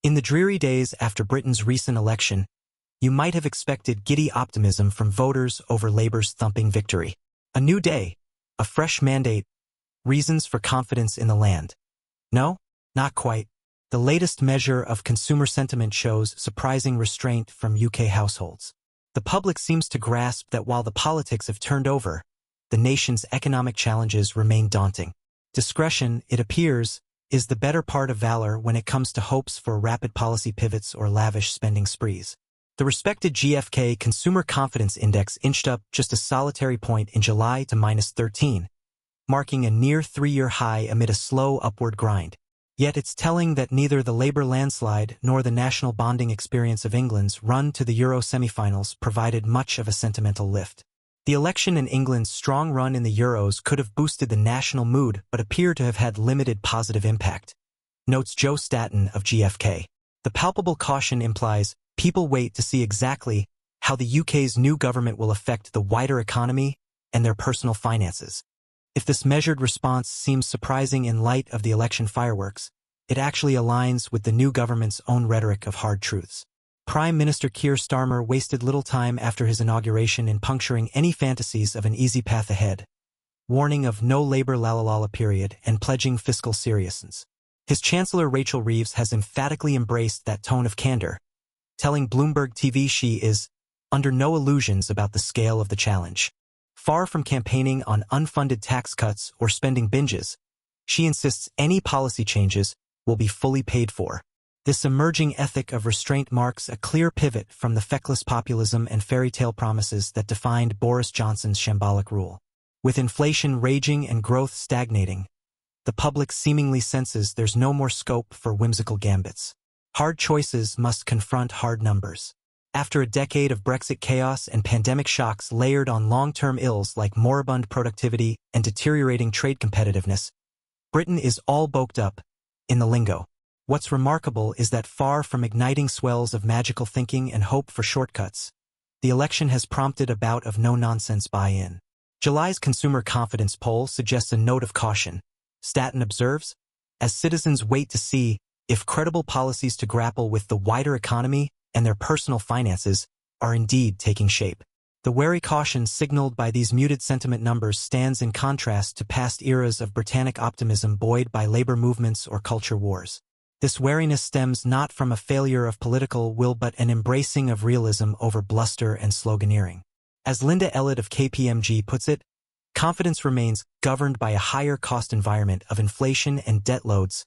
In the dreary days after Britain's recent election, you might have expected giddy optimism from voters over Labour's thumping victory. A new day, a fresh mandate, reasons for confidence in the land. No, not quite. The latest measure of consumer sentiment shows surprising restraint from UK households. The public seems to grasp that while the politics have turned over, the nation's economic challenges remain daunting. Discretion, it appears, is the better part of valor when it comes to hopes for rapid policy pivots or lavish spending sprees. The respected GfK Consumer Confidence Index inched up just a solitary point in July to -13, marking a near three-year high amid a slow upward grind. Yet it's telling that neither the Labour landslide nor the national bonding experience of England's run to the Euro semi-finals provided much of a sentimental lift. The election and England's strong run in the Euros could have boosted the national mood but appear to have had limited positive impact, notes Joe Staton of GfK. The palpable caution implies people wait to see exactly how the UK's new government will affect the wider economy and their personal finances. If this measured response seems surprising in light of the election fireworks, it actually aligns with the new government's own rhetoric of hard truths. Prime Minister Keir Starmer wasted little time after his inauguration in puncturing any fantasies of an easy path ahead, warning of no Labour lalala period and pledging fiscal seriousness. His Chancellor Rachel Reeves has emphatically embraced that tone of candor, telling Bloomberg TV she is under no illusions about the scale of the challenge. Far from campaigning on unfunded tax cuts or spending binges, she insists any policy changes will be fully paid for. This emerging ethic of restraint marks a clear pivot from the feckless populism and fairy tale promises that defined Boris Johnson's shambolic rule. With inflation raging and growth stagnating, the public seemingly senses there's no more scope for whimsical gambits. Hard choices must confront hard numbers. After a decade of Brexit chaos and pandemic shocks layered on long-term ills like moribund productivity and deteriorating trade competitiveness, Britain is all bulked up in the lingo. What's remarkable is that far from igniting swells of magical thinking and hope for shortcuts, the election has prompted a bout of no-nonsense buy-in. July's consumer confidence poll suggests a note of caution, Staton observes, as citizens wait to see if credible policies to grapple with the wider economy and their personal finances are indeed taking shape. The wary caution signaled by these muted sentiment numbers stands in contrast to past eras of Britannic optimism buoyed by labor movements or culture wars. This wariness stems not from a failure of political will but an embracing of realism over bluster and sloganeering. As Linda Ellett of KPMG puts it, confidence remains governed by a higher cost environment of inflation and debt loads,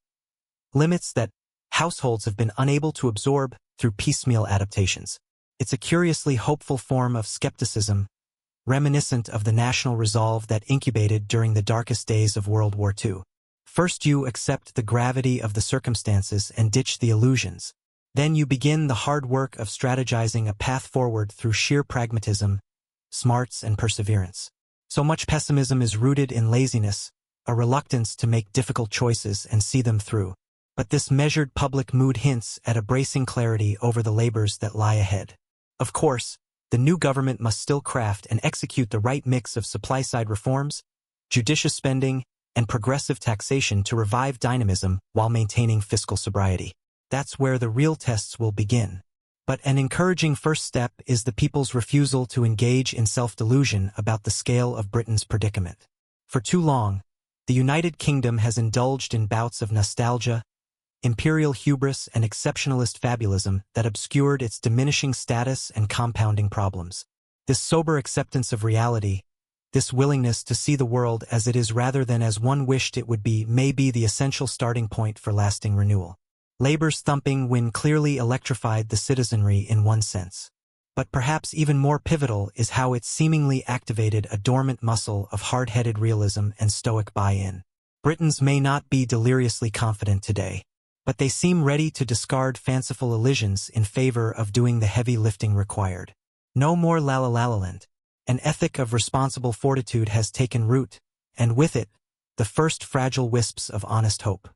limits that households have been unable to absorb through piecemeal adaptations. It's a curiously hopeful form of skepticism, reminiscent of the national resolve that incubated during the darkest days of World War II. First you accept the gravity of the circumstances and ditch the illusions. Then you begin the hard work of strategizing a path forward through sheer pragmatism, smarts, and perseverance. So much pessimism is rooted in laziness, a reluctance to make difficult choices and see them through. But this measured public mood hints at a bracing clarity over the labors that lie ahead. Of course, the new government must still craft and execute the right mix of supply-side reforms, judicious spending, and progressive taxation to revive dynamism while maintaining fiscal sobriety. That's where the real tests will begin. But an encouraging first step is the people's refusal to engage in self-delusion about the scale of Britain's predicament. For too long, the United Kingdom has indulged in bouts of nostalgia, imperial hubris, and exceptionalist fabulism that obscured its diminishing status and compounding problems. This sober acceptance of reality, this willingness to see the world as it is rather than as one wished it would be, may be the essential starting point for lasting renewal. Labour's thumping win clearly electrified the citizenry in one sense. But perhaps even more pivotal is how it seemingly activated a dormant muscle of hard-headed realism and stoic buy-in. Britons may not be deliriously confident today, but they seem ready to discard fanciful illusions in favor of doing the heavy lifting required. No more la-la-la-la-land. An ethic of responsible fortitude has taken root, and with it, the first fragile wisps of honest hope.